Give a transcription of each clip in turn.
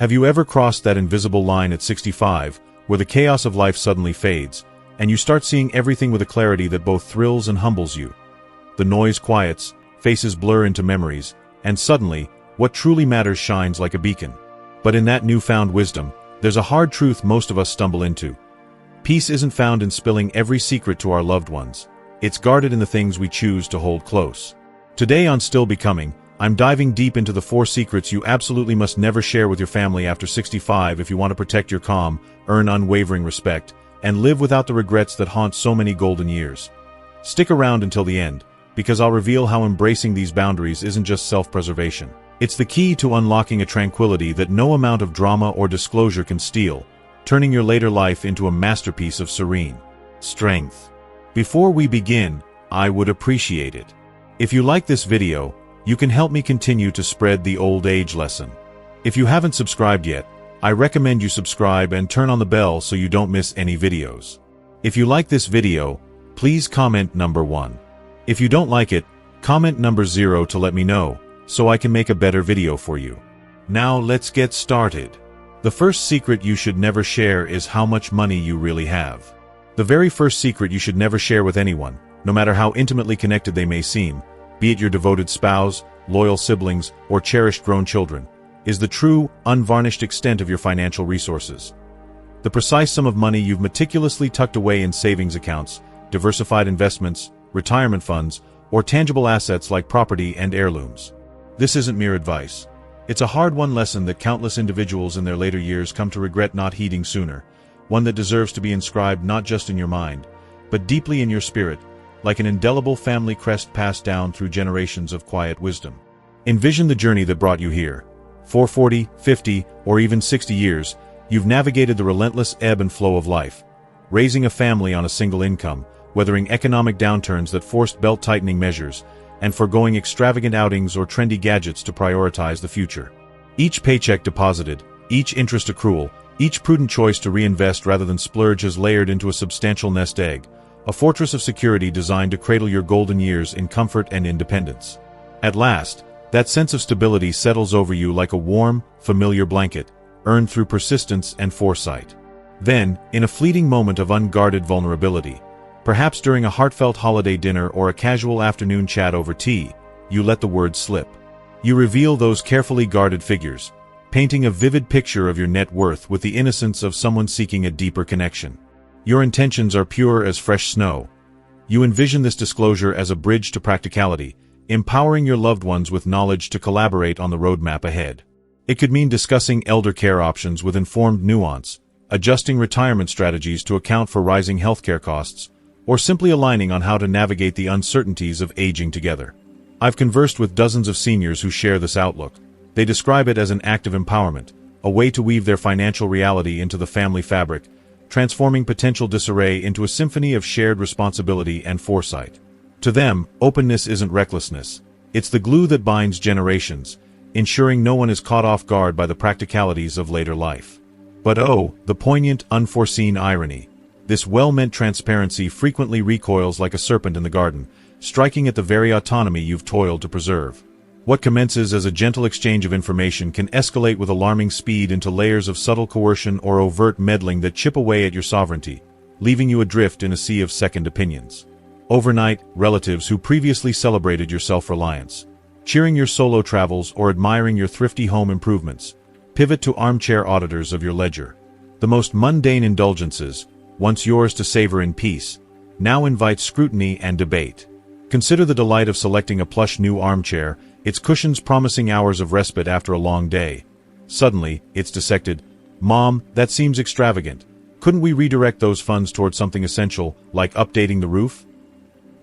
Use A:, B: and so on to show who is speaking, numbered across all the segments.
A: Have you ever crossed that invisible line at 65, where the chaos of life suddenly fades, and you start seeing everything with a clarity that both thrills and humbles you? The noise quiets, faces blur into memories, and suddenly, what truly matters shines like a beacon. But in that newfound wisdom, there's a hard truth most of us stumble into. Peace isn't found in spilling every secret to our loved ones. It's guarded in the things we choose to hold close. Today on Still Becoming, I'm diving deep into the 4 secrets you absolutely must never share with your family after 65 if you want to protect your calm, earn unwavering respect, and live without the regrets that haunt so many golden years. Stick around until the end, because I'll reveal how embracing these boundaries isn't just self-preservation. It's the key to unlocking a tranquility that no amount of drama or disclosure can steal, turning your later life into a masterpiece of serene strength. Before we begin, I would appreciate it if you like this video. You can help me continue to spread the old age lesson. If you haven't subscribed yet, I recommend you subscribe and turn on the bell so you don't miss any videos. If you like this video, please comment number 1. If you don't like it, comment number 0 to let me know, so I can make a better video for you. Now let's get started. The first secret you should never share is how much money you really have. The very first secret you should never share with anyone, no matter how intimately connected they may seem, be it your devoted spouse, loyal siblings, or cherished grown children, is the true, unvarnished extent of your financial resources. The precise sum of money you've meticulously tucked away in savings accounts, diversified investments, retirement funds, or tangible assets like property and heirlooms. This isn't mere advice. It's a hard-won lesson that countless individuals in their later years come to regret not heeding sooner, one that deserves to be inscribed not just in your mind, but deeply in your spirit, like an indelible family crest passed down through generations of quiet wisdom. Envision the journey that brought you here. For 40, 50, or even 60 years, you've navigated the relentless ebb and flow of life, raising a family on a single income, weathering economic downturns that forced belt-tightening measures, and foregoing extravagant outings or trendy gadgets to prioritize the future. Each paycheck deposited, each interest accrual, each prudent choice to reinvest rather than splurge has layered into a substantial nest egg, a fortress of security designed to cradle your golden years in comfort and independence. At last, that sense of stability settles over you like a warm, familiar blanket, earned through persistence and foresight. Then, in a fleeting moment of unguarded vulnerability, perhaps during a heartfelt holiday dinner or a casual afternoon chat over tea, you let the words slip. You reveal those carefully guarded figures, painting a vivid picture of your net worth with the innocence of someone seeking a deeper connection. Your intentions are pure as fresh snow. You envision this disclosure as a bridge to practicality, empowering your loved ones with knowledge to collaborate on the roadmap ahead. It could mean discussing elder care options with informed nuance, adjusting retirement strategies to account for rising healthcare costs, or simply aligning on how to navigate the uncertainties of aging together. I've conversed with dozens of seniors who share this outlook. They describe it as an act of empowerment, a way to weave their financial reality into the family fabric, transforming potential disarray into a symphony of shared responsibility and foresight. To them, openness isn't recklessness. It's the glue that binds generations, ensuring no one is caught off guard by the practicalities of later life. But oh, the poignant, unforeseen irony. This well-meant transparency frequently recoils like a serpent in the garden, striking at the very autonomy you've toiled to preserve. What commences as a gentle exchange of information can escalate with alarming speed into layers of subtle coercion or overt meddling that chip away at your sovereignty, leaving you adrift in a sea of second opinions. Overnight, relatives who previously celebrated your self-reliance, cheering your solo travels or admiring your thrifty home improvements, pivot to armchair auditors of your ledger. The most mundane indulgences, once yours to savor in peace, now invite scrutiny and debate. Consider the delight of selecting a plush new armchair, its cushions promising hours of respite after a long day. Suddenly, it's dissected. "Mom, that seems extravagant. Couldn't we redirect those funds towards something essential, like updating the roof?"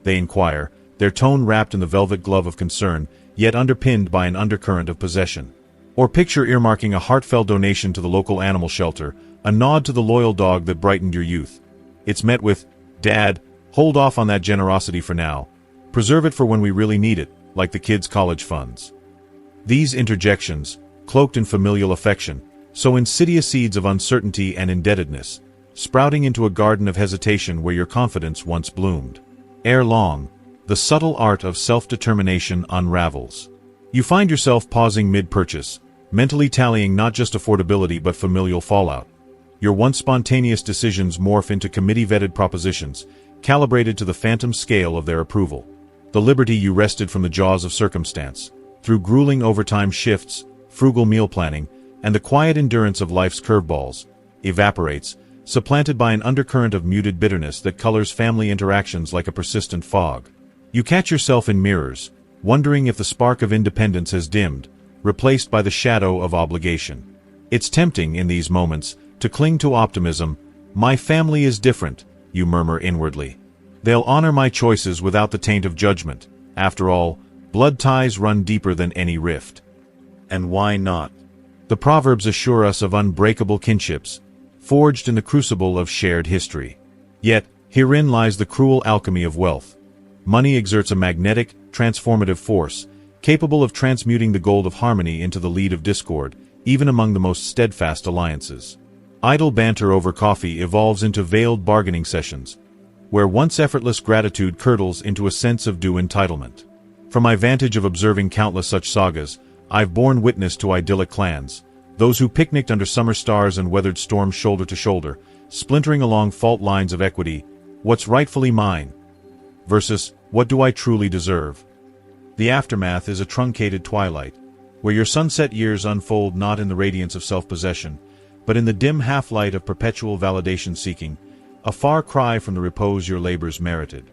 A: They inquire, their tone wrapped in the velvet glove of concern, yet underpinned by an undercurrent of possession. Or picture earmarking a heartfelt donation to the local animal shelter, a nod to the loyal dog that brightened your youth. It's met with, "Dad, hold off on that generosity for now. Preserve it for when we really need it, like the kids' college funds." These interjections, cloaked in familial affection, sow insidious seeds of uncertainty and indebtedness, sprouting into a garden of hesitation where your confidence once bloomed. Ere long, the subtle art of self-determination unravels. You find yourself pausing mid-purchase, mentally tallying not just affordability but familial fallout. Your once spontaneous decisions morph into committee-vetted propositions, calibrated to the phantom scale of their approval. The liberty you wrested from the jaws of circumstance, through grueling overtime shifts, frugal meal planning, and the quiet endurance of life's curveballs, evaporates, supplanted by an undercurrent of muted bitterness that colors family interactions like a persistent fog. You catch yourself in mirrors, wondering if the spark of independence has dimmed, replaced by the shadow of obligation. It's tempting in these moments to cling to optimism. My family is different, you murmur inwardly. They'll honor my choices without the taint of judgment. After all, blood ties run deeper than any rift. And why not? The Proverbs assure us of unbreakable kinships, forged in the crucible of shared history. Yet, herein lies the cruel alchemy of wealth. Money exerts a magnetic, transformative force, capable of transmuting the gold of harmony into the lead of discord, even among the most steadfast alliances. Idle banter over coffee evolves into veiled bargaining sessions, where once effortless gratitude curdles into a sense of due entitlement. From my vantage of observing countless such sagas, I've borne witness to idyllic clans, those who picnicked under summer stars and weathered storms shoulder to shoulder, splintering along fault lines of equity, what's rightfully mine, versus what do I truly deserve. The aftermath is a truncated twilight, where your sunset years unfold not in the radiance of self-possession, but in the dim half-light of perpetual validation-seeking, a far cry from the repose your labors merited.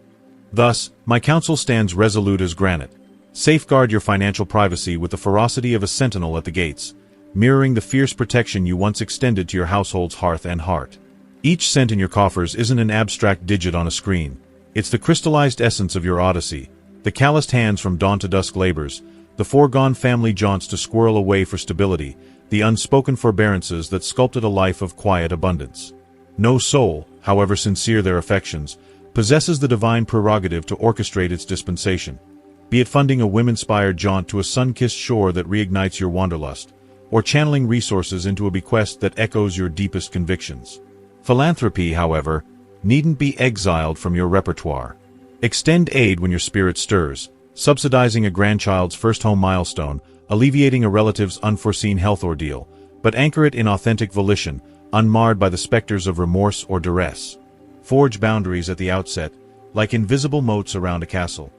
A: Thus, my counsel stands resolute as granite. Safeguard your financial privacy with the ferocity of a sentinel at the gates, mirroring the fierce protection you once extended to your household's hearth and heart. Each cent in your coffers isn't an abstract digit on a screen. It's the crystallized essence of your odyssey, the calloused hands from dawn to dusk labors, the foregone family jaunts to squirrel away for stability, the unspoken forbearances that sculpted a life of quiet abundance. No soul, however sincere their affections, possesses the divine prerogative to orchestrate its dispensation. Be it funding a whim-inspired jaunt to a sun-kissed shore that reignites your wanderlust, or channeling resources into a bequest that echoes your deepest convictions. Philanthropy, however, needn't be exiled from your repertoire. Extend aid when your spirit stirs, subsidizing a grandchild's first home milestone, alleviating a relative's unforeseen health ordeal, but anchor it in authentic volition, unmarred by the specters of remorse or duress. Forge boundaries at the outset, like invisible moats around a castle.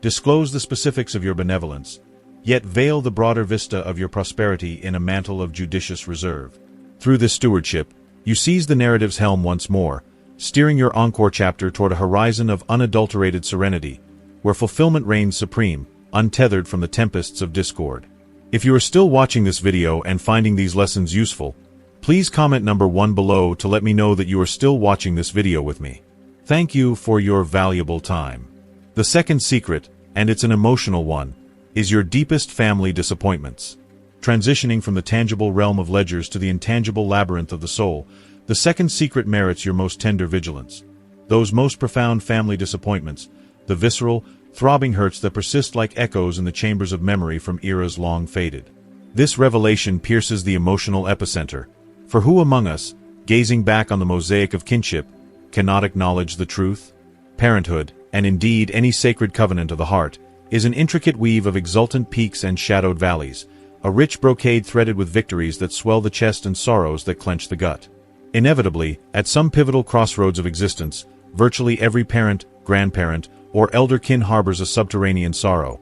A: Disclose the specifics of your benevolence, yet veil the broader vista of your prosperity in a mantle of judicious reserve. Through this stewardship, you seize the narrative's helm once more, steering your encore chapter toward a horizon of unadulterated serenity, where fulfillment reigns supreme, untethered from the tempests of discord. If you are still watching this video and finding these lessons useful, please comment number 1 below to let me know that you are still watching this video with me. Thank you for your valuable time. The second secret, and it's an emotional one, is your deepest family disappointments. Transitioning from the tangible realm of ledgers to the intangible labyrinth of the soul, the second secret merits your most tender vigilance. Those most profound family disappointments, the visceral, throbbing hurts that persist like echoes in the chambers of memory from eras long faded. This revelation pierces the emotional epicenter. For who among us, gazing back on the mosaic of kinship, cannot acknowledge the truth? Parenthood, and indeed any sacred covenant of the heart, is an intricate weave of exultant peaks and shadowed valleys, a rich brocade threaded with victories that swell the chest and sorrows that clench the gut. Inevitably, at some pivotal crossroads of existence, virtually every parent, grandparent, or elder kin harbors a subterranean sorrow.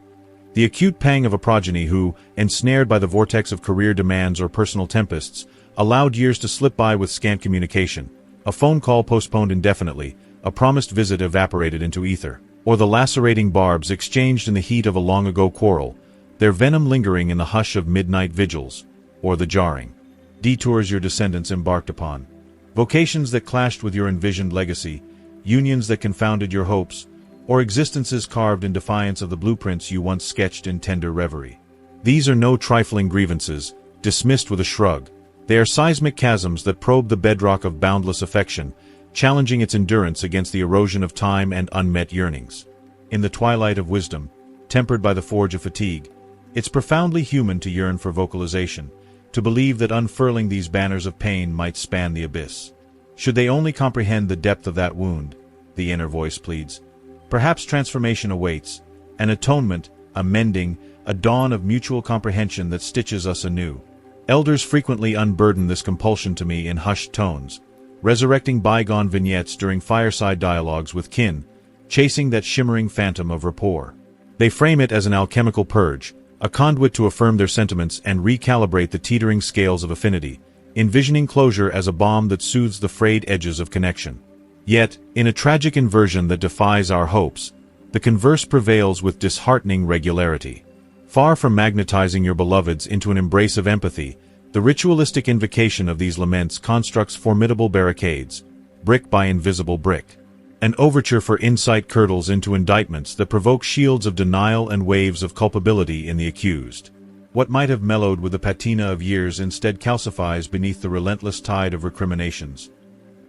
A: The acute pang of a progeny who, ensnared by the vortex of career demands or personal tempests, allowed years to slip by with scant communication, a phone call postponed indefinitely, a promised visit evaporated into ether, or the lacerating barbs exchanged in the heat of a long-ago quarrel, their venom lingering in the hush of midnight vigils, or the jarring detours your descendants embarked upon. Vocations that clashed with your envisioned legacy, unions that confounded your hopes, or existences carved in defiance of the blueprints you once sketched in tender reverie. These are no trifling grievances, dismissed with a shrug. They are seismic chasms that probe the bedrock of boundless affection, challenging its endurance against the erosion of time and unmet yearnings. In the twilight of wisdom, tempered by the forge of fatigue, it's profoundly human to yearn for vocalization, to believe that unfurling these banners of pain might span the abyss. Should they only comprehend the depth of that wound, the inner voice pleads, perhaps transformation awaits, an atonement, a mending, a dawn of mutual comprehension that stitches us anew. Elders frequently unburden this compulsion to me in hushed tones, resurrecting bygone vignettes during fireside dialogues with kin, chasing that shimmering phantom of rapport. They frame it as an alchemical purge, a conduit to affirm their sentiments and recalibrate the teetering scales of affinity, envisioning closure as a balm that soothes the frayed edges of connection. Yet, in a tragic inversion that defies our hopes, the converse prevails with disheartening regularity. Far from magnetizing your beloveds into an embrace of empathy, the ritualistic invocation of these laments constructs formidable barricades, brick by invisible brick. An overture for insight curdles into indictments that provoke shields of denial and waves of culpability in the accused. What might have mellowed with the patina of years instead calcifies beneath the relentless tide of recriminations.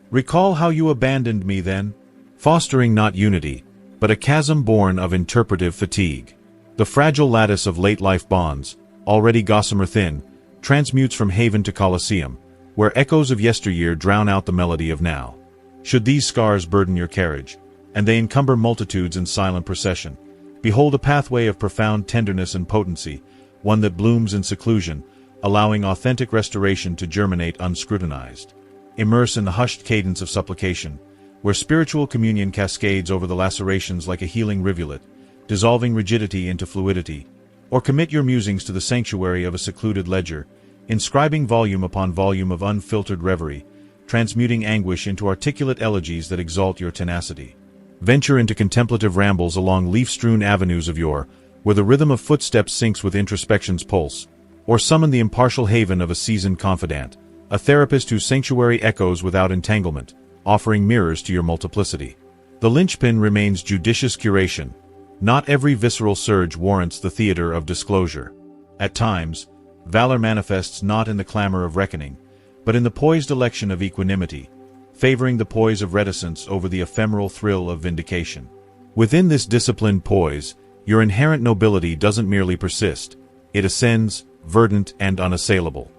A: Recall how you abandoned me then, fostering not unity, but a chasm born of interpretive fatigue. The fragile lattice of late-life bonds, already gossamer thin, transmutes from haven to coliseum, where echoes of yesteryear drown out the melody of now. Should these scars burden your carriage, and they encumber multitudes in silent procession, behold a pathway of profound tenderness and potency, one that blooms in seclusion, allowing authentic restoration to germinate unscrutinized. Immerse in the hushed cadence of supplication, where spiritual communion cascades over the lacerations like a healing rivulet, dissolving rigidity into fluidity, or commit your musings to the sanctuary of a secluded ledger, inscribing volume upon volume of unfiltered reverie, transmuting anguish into articulate elegies that exalt your tenacity. Venture into contemplative rambles along leaf-strewn avenues of yore, where the rhythm of footsteps syncs with introspection's pulse, or summon the impartial haven of a seasoned confidant, a therapist whose sanctuary echoes without entanglement, offering mirrors to your multiplicity. The linchpin remains judicious curation. Not every visceral surge warrants the theater of disclosure. At times, valor manifests not in the clamor of reckoning, but in the poised election of equanimity, favoring the poise of reticence over the ephemeral thrill of vindication. Within this disciplined poise, your inherent nobility doesn't merely persist, it ascends, verdant and unassailable.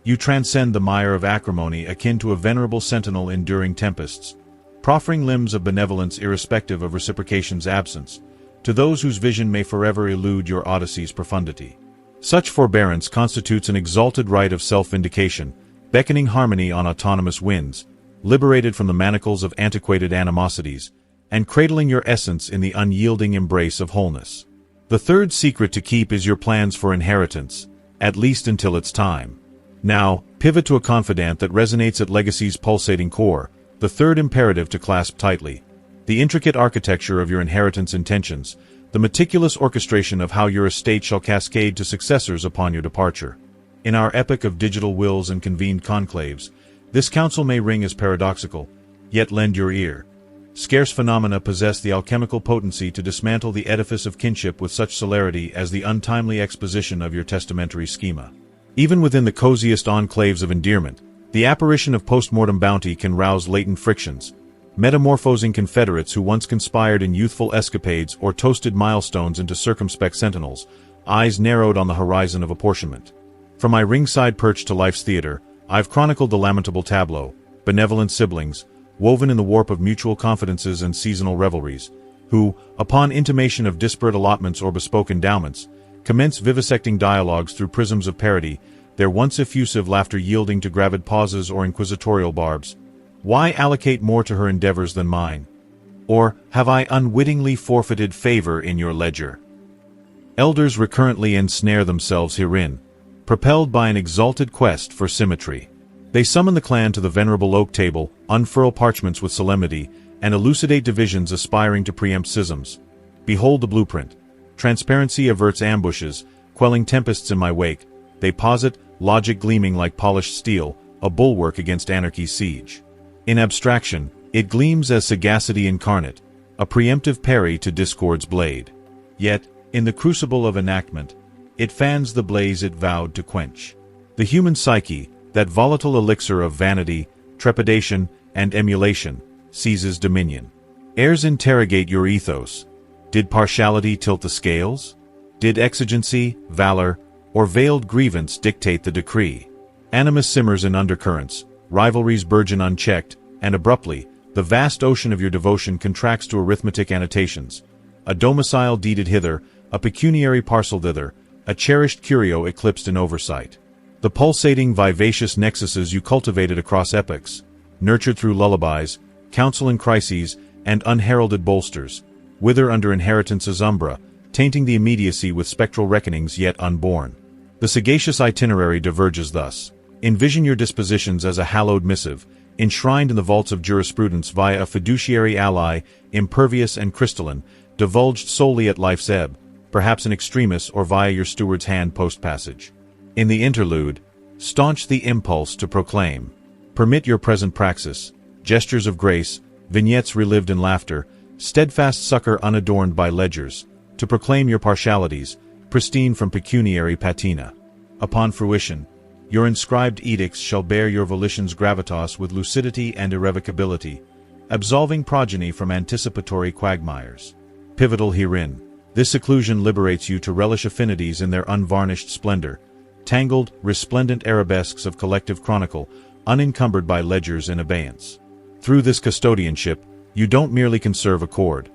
A: You transcend the mire of acrimony akin to a venerable sentinel enduring tempests, proffering limbs of benevolence irrespective of reciprocation's absence, to those whose vision may forever elude your odyssey's profundity. Such forbearance constitutes an exalted rite of self-vindication, beckoning harmony on autonomous winds, liberated from the manacles of antiquated animosities, and cradling your essence in the unyielding embrace of wholeness. The third secret to keep is your plans for inheritance, at least until it's time. Now, pivot to a confidant that resonates at legacy's pulsating core, the third imperative to clasp tightly. The intricate architecture of your inheritance intentions, the meticulous orchestration of how your estate shall cascade to successors upon your departure. In our epoch of digital wills and convened conclaves, this counsel may ring as paradoxical, yet lend your ear. Scarce phenomena possess the alchemical potency to dismantle the edifice of kinship with such celerity as the untimely exposition of your testamentary schema. Even within the coziest enclaves of endearment, the apparition of post-mortem bounty can rouse latent frictions, metamorphosing confederates who once conspired in youthful escapades or toasted milestones into circumspect sentinels, eyes narrowed on the horizon of apportionment. From my ringside perch to life's theater, I've chronicled the lamentable tableau, benevolent siblings, woven in the warp of mutual confidences and seasonal revelries, who, upon intimation of disparate allotments or bespoke endowments, commence vivisecting dialogues through prisms of parody, their once effusive laughter yielding to gravid pauses or inquisitorial barbs. Why allocate more to her endeavors than mine? Or have I unwittingly forfeited favor in your ledger? Elders recurrently ensnare themselves herein, propelled by an exalted quest for symmetry. They summon the clan to the venerable oak table, unfurl parchments with solemnity, and elucidate divisions aspiring to preempt schisms. Behold the blueprint. Transparency averts ambushes, quelling tempests in my wake. They posit, logic gleaming like polished steel, a bulwark against anarchy's siege. In abstraction, it gleams as sagacity incarnate, a preemptive parry to discord's blade. Yet, in the crucible of enactment, it fans the blaze it vowed to quench. The human psyche, that volatile elixir of vanity, trepidation, and emulation, seizes dominion. Heirs interrogate your ethos. Did partiality tilt the scales? Did exigency, valor, or veiled grievance dictate the decree? Animus simmers in undercurrents, rivalries burgeon unchecked, and abruptly, the vast ocean of your devotion contracts to arithmetic annotations. A domicile deeded hither, a pecuniary parcel thither, a cherished curio eclipsed in oversight. The pulsating, vivacious nexuses you cultivated across epochs, nurtured through lullabies, counsel in crises, and unheralded bolsters, wither under inheritance's umbra, tainting the immediacy with spectral reckonings yet unborn. The sagacious itinerary diverges thus. Envision your dispositions as a hallowed missive, enshrined in the vaults of jurisprudence via a fiduciary ally, impervious and crystalline, divulged solely at life's ebb, perhaps in extremis or via your steward's hand post-passage. In the interlude, staunch the impulse to proclaim. Permit your present praxis, gestures of grace, vignettes relived in laughter, steadfast succor unadorned by ledgers, to proclaim your partialities, pristine from pecuniary patina. Upon fruition, your inscribed edicts shall bear your volition's gravitas with lucidity and irrevocability, absolving progeny from anticipatory quagmires. Pivotal herein, this seclusion liberates you to relish affinities in their unvarnished splendor, tangled, resplendent arabesques of collective chronicle, unencumbered by ledgers in abeyance. Through this custodianship, you don't merely conserve accord.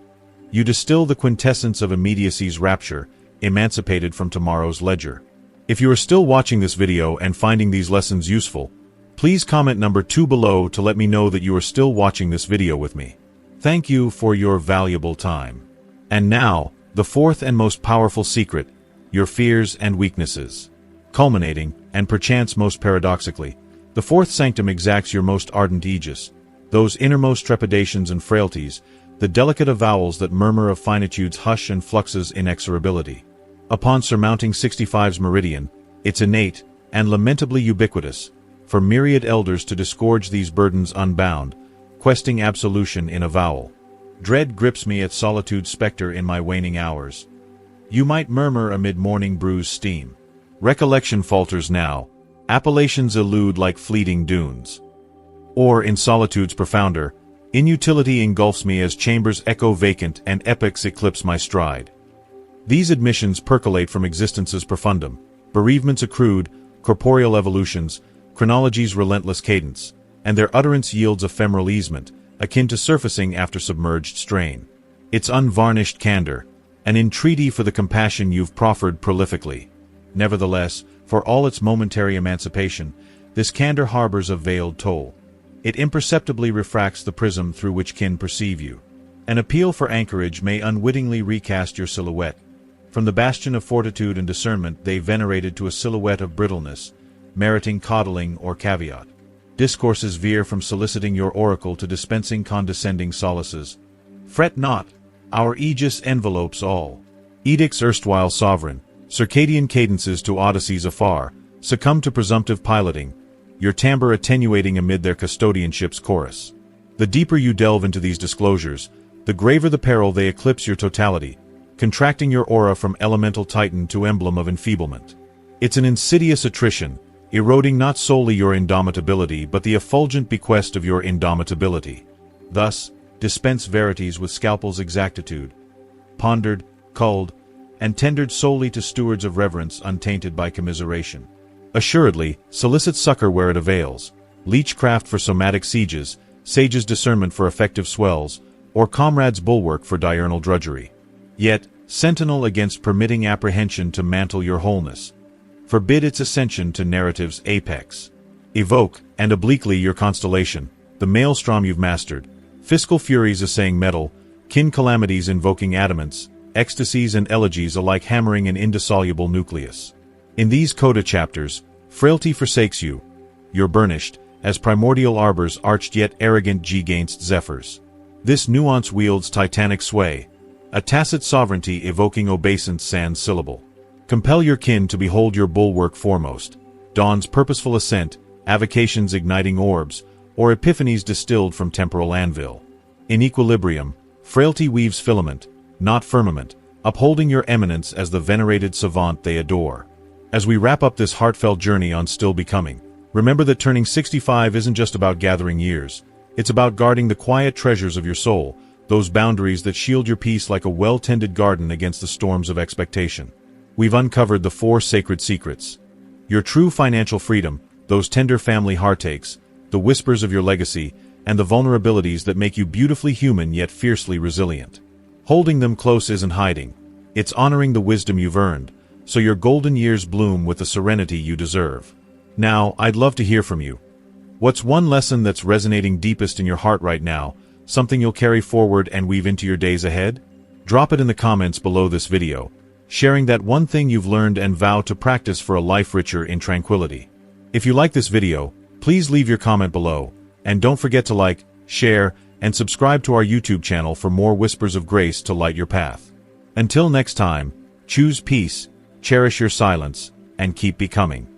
A: You distill the quintessence of immediacy's rapture, emancipated from tomorrow's ledger. If you are still watching this video and finding these lessons useful, please comment number 2 below to let me know that you are still watching this video with me. Thank you for your valuable time. And now, the fourth and most powerful secret, your fears and weaknesses. Culminating, and perchance most paradoxically, the fourth sanctum exacts your most ardent aegis, those innermost trepidations and frailties, the delicate avowals that murmur of finitude's hush and flux's inexorability. Upon surmounting 65's meridian, it's innate, and lamentably ubiquitous, for myriad elders to disgorge these burdens unbound, questing absolution in avowal. Dread grips me at solitude's spectre in my waning hours. You might murmur amid morning brew's steam. Recollection falters now, appellations elude like fleeting dunes. Or, in solitude's profounder, inutility engulfs me as chambers echo vacant and epochs eclipse my stride. These admissions percolate from existence's profundum, bereavements accrued, corporeal evolutions, chronology's relentless cadence, and their utterance yields ephemeral easement, akin to surfacing after submerged strain. Its unvarnished candor, an entreaty for the compassion you've proffered prolifically. Nevertheless, for all its momentary emancipation, this candor harbors a veiled toll. It imperceptibly refracts the prism through which kin perceive you. An appeal for anchorage may unwittingly recast your silhouette. From the bastion of fortitude and discernment they venerated to a silhouette of brittleness, meriting coddling or caveat. Discourses veer from soliciting your oracle to dispensing condescending solaces. Fret not, our aegis envelopes all. Edicts erstwhile sovereign, circadian cadences to odysseys afar, succumb to presumptive piloting, your timbre attenuating amid their custodianship's chorus. The deeper you delve into these disclosures, the graver the peril they eclipse your totality, contracting your aura from elemental titan to emblem of enfeeblement. It's an insidious attrition, eroding not solely your indomitability but the effulgent bequest of your indomitability. Thus, dispense verities with scalpel's exactitude, pondered, culled, and tendered solely to stewards of reverence untainted by commiseration. Assuredly, solicit succor where it avails, leechcraft for somatic sieges, sage's discernment for effective swells, or comrade's bulwark for diurnal drudgery. Yet, sentinel against permitting apprehension to mantle your wholeness. Forbid its ascension to narrative's apex. Evoke, and obliquely your constellation, the maelstrom you've mastered, fiscal furies assaying metal, kin calamities invoking adamants, ecstasies and elegies alike hammering an indissoluble nucleus. In these coda chapters, frailty forsakes you. You're burnished, as primordial arbors arched yet arrogant G-gainst zephyrs. This nuance wields titanic sway, a tacit sovereignty evoking obeisance sans syllable. Compel your kin to behold your bulwark foremost, dawn's purposeful ascent, avocations igniting orbs, or epiphanies distilled from temporal anvil. In equilibrium, frailty weaves filament, not firmament, upholding your eminence as the venerated savant they adore. As we wrap up this heartfelt journey on Still Becoming, remember that turning 65 isn't just about gathering years. It's about guarding the quiet treasures of your soul, those boundaries that shield your peace like a well-tended garden against the storms of expectation. We've uncovered the 4 sacred secrets. Your true financial freedom, those tender family heartaches, the whispers of your legacy, and the vulnerabilities that make you beautifully human yet fiercely resilient. Holding them close isn't hiding. It's honoring the wisdom you've earned, so your golden years bloom with the serenity you deserve. Now, I'd love to hear from you. What's one lesson that's resonating deepest in your heart right now, something you'll carry forward and weave into your days ahead? Drop it in the comments below this video, sharing that one thing you've learned and vow to practice for a life richer in tranquility. If you like this video, please leave your comment below, and don't forget to like, share, and subscribe to our YouTube channel for more whispers of grace to light your path. Until next time, choose peace, cherish your silence, and keep becoming.